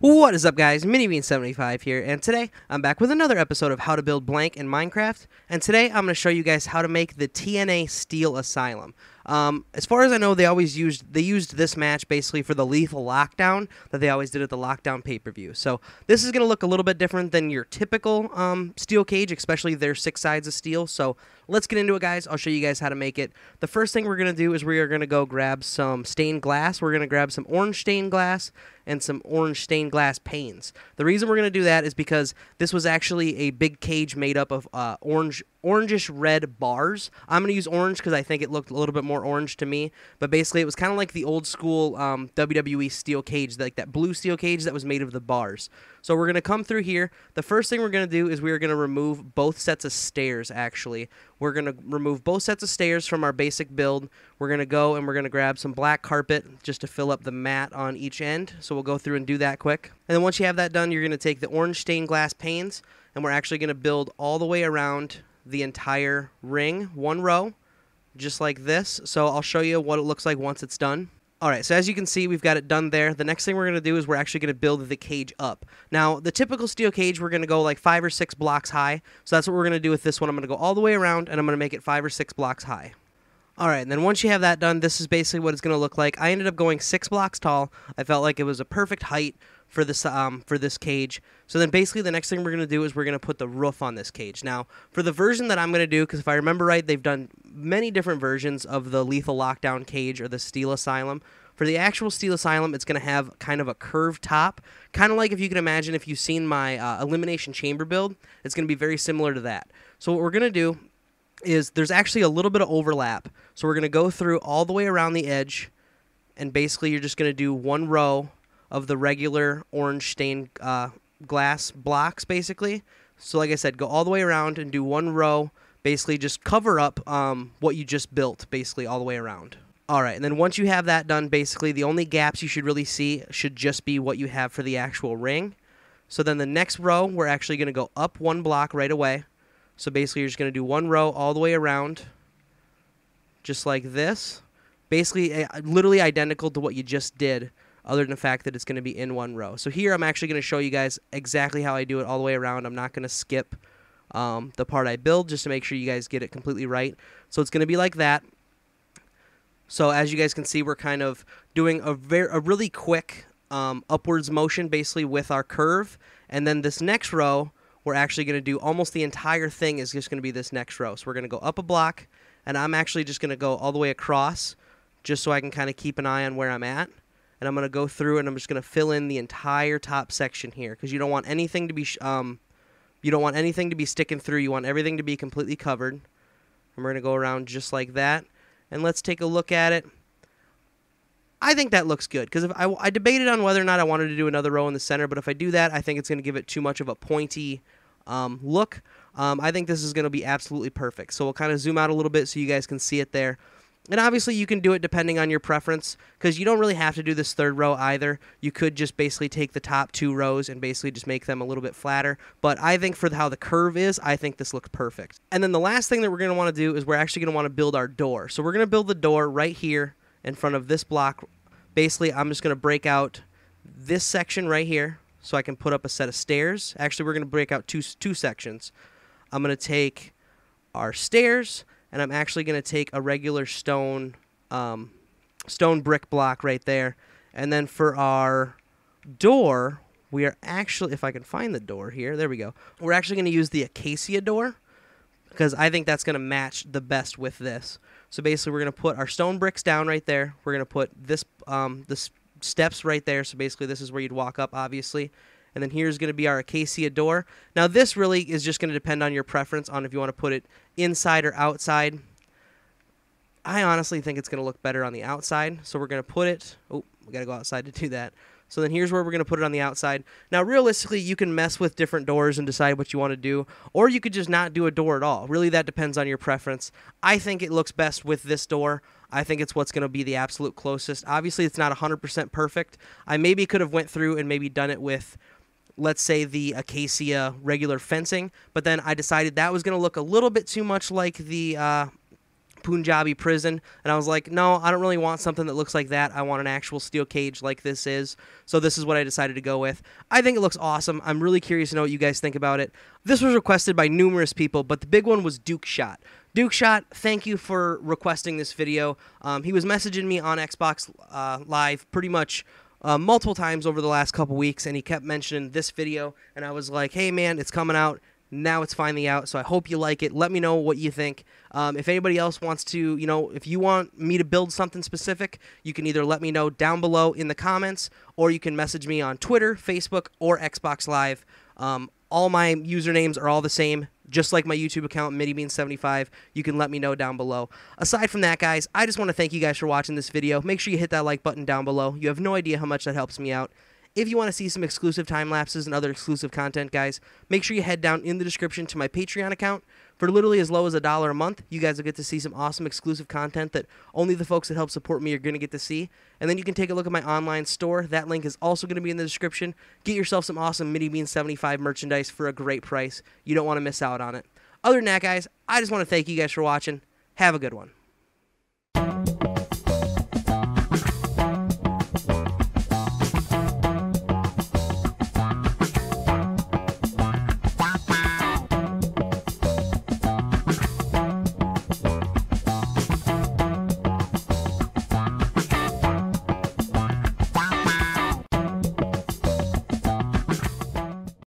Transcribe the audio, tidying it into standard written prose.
What is up, guys? MiniBean75 here, and today I'm back with another episode of How to Build Blank in Minecraft. And today I'm going to show you guys how to make the TNA Steel Asylum. As far as I know, they used this match basically for the lethal lockdown that they always did at the lockdown pay-per-view. So this is going to look a little bit different than your typical steel cage, especially their 6 sides of steel. So let's get into it, guys. I'll show you guys how to make it. The first thing we're going to do is we are going to go grab some stained glass. We're going to grab some orange stained glass and some orange stained glass panes. The reason we're going to do that is because this was actually a big cage made up of orangish red bars. I'm going to use orange because I think it looked a little bit more orange to me, but basically it was kind of like the old school WWE steel cage, like that blue steel cage that was made of the bars. So we're going to come through here. The first thing we're going to do is we're going to remove both sets of stairs, actually. We're going to remove both sets of stairs from our basic build. We're going to go and we're going to grab some black carpet just to fill up the mat on each end. So we'll go through and do that quick. And then once you have that done, you're going to take the orange stained glass panes, and we're actually going to build all the way around the entire ring, one row, just like this. So I'll show you what it looks like once it's done. Alright, so as you can see, we've got it done there. The next thing we're going to do is we're actually going to build the cage up. Now, the typical steel cage, we're going to go like 5 or 6 blocks high. So that's what we're going to do with this one. I'm going to go all the way around, and I'm going to make it 5 or 6 blocks high. Alright, and then once you have that done, this is basically what it's going to look like. I ended up going 6 blocks tall. I felt like it was a perfect height for this cage. So then basically the next thing we're going to do is we're going to put the roof on this cage. Now, for the version that I'm going to do, because if I remember right, they've done many different versions of the Lethal Lockdown cage or the Steel Asylum. For the actual Steel Asylum, it's going to have kind of a curved top, kind of like if you can imagine if you've seen my Elimination Chamber build, it's going to be very similar to that. So what we're going to do is there's actually a little bit of overlap. So we're going to go through all the way around the edge, and basically you're just going to do one row of the regular orange stained glass blocks, basically. So like I said, go all the way around and do one row, basically just cover up what you just built, basically all the way around. Alright, and then once you have that done, basically the only gaps you should really see should just be what you have for the actual ring. So then the next row, we're actually going to go up one block right away. So basically you're just going to do one row all the way around, just like this. Basically literally identical to what you just did, other than the fact that it's going to be in one row. So here I'm actually going to show you guys exactly how I do it all the way around. I'm not going to skip the part I build just to make sure you guys get it completely right. So it's going to be like that. So as you guys can see, we're kind of doing a really quick upwards motion basically with our curve. And then this next row, we're actually going to do almost the entire thing is just going to be this next row. So we're going to go up a block, and I'm actually just going to go all the way across just so I can kind of keep an eye on where I'm at. And I'm going to go through and I'm just going to fill in the entire top section here because you don't want anything to be sticking through. You want everything to be completely covered. And we're going to go around just like that. And let's take a look at it. I think that looks good because if I debated on whether or not I wanted to do another row in the center, but if I do that, I think it's going to give it too much of a pointy look. I think this is going to be absolutely perfect. So we'll kind of zoom out a little bit so you guys can see it there. And obviously you can do it depending on your preference because you don't really have to do this third row either. You could just basically take the top 2 rows and basically just make them a little bit flatter. But I think for how the curve is, I think this looks perfect. And then the last thing that we're going to want to do is we're actually going to want to build our door. So we're going to build the door right here in front of this block. Basically, I'm just going to break out this section right here so I can put up a set of stairs. Actually, we're going to break out two sections. I'm going to take our stairs, and I'm actually going to take a regular stone brick block right there. And then for our door, we are actually, if I can find the door here, there we go. We're actually going to use the acacia door because I think that's going to match the best with this. So basically we're going to put our stone bricks down right there. We're going to put this the steps right there. So basically this is where you'd walk up, obviously. And then here's going to be our acacia door. Now this really is just going to depend on your preference on if you want to put it inside or outside. I honestly think it's going to look better on the outside. So we're going to put it... Oh, we got to go outside to do that. So then here's where we're going to put it on the outside. Now realistically, you can mess with different doors and decide what you want to do. Or you could just not do a door at all. Really, that depends on your preference. I think it looks best with this door. I think it's what's going to be the absolute closest. Obviously, it's not 100% perfect. I maybe could have went through and maybe done it with, let's say, the acacia regular fencing. But then I decided that was going to look a little bit too much like the Punjabi prison, and I was like, no, I don't really want something that looks like that. I want an actual steel cage like this is. So this is what I decided to go with. I think it looks awesome. I'm really curious to know what you guys think about it. This was requested by numerous people, but the big one was Duke Shot. Duke Shot, thank you for requesting this video. He was messaging me on Xbox Live pretty much multiple times over the last couple weeks, and he kept mentioning this video, and I was like, hey man, it's coming out. Now it's finally out, so I hope you like it. Let me know what you think. If anybody else wants to, if you want me to build something specific, you can either let me know down below in the comments, or you can message me on Twitter, Facebook, or Xbox Live. All my usernames are all the same, just like my YouTube account, MiniBean75. You can let me know down below. Aside from that, guys, I just want to thank you guys for watching this video. Make sure you hit that like button down below. You have no idea how much that helps me out. If you want to see some exclusive time lapses and other exclusive content, guys, make sure you head down in the description to my Patreon account. For literally as low as $1 a month, you guys will get to see some awesome exclusive content that only the folks that help support me are going to get to see. And then you can take a look at my online store. That link is also going to be in the description. Get yourself some awesome MiniBean75 merchandise for a great price. You don't want to miss out on it. Other than that, guys, I just want to thank you guys for watching. Have a good one.